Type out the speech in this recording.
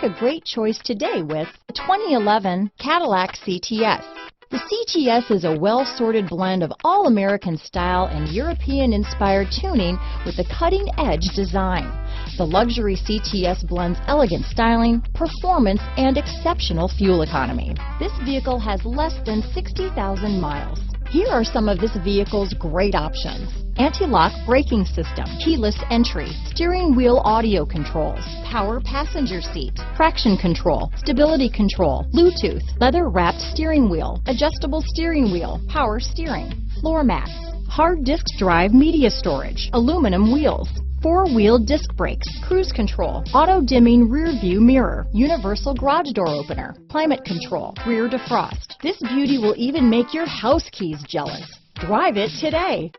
a great choice today with the 2011 Cadillac CTS. The CTS is a well-sorted blend of all-American style and European-inspired tuning with a cutting-edge design. The luxury CTS blends elegant styling, performance, and exceptional fuel economy. This vehicle has less than 60,000 miles. Here are some of this vehicle's great options: anti-lock braking system, keyless entry, steering wheel audio controls, power passenger seat, traction control, stability control, Bluetooth, leather-wrapped steering wheel, adjustable steering wheel, power steering, floor mats, hard disk drive media storage, aluminum wheels, four-wheel disc brakes, cruise control, auto-dimming rear view mirror, universal garage door opener, climate control, rear defrost. This beauty will even make your house keys jealous. Drive it today.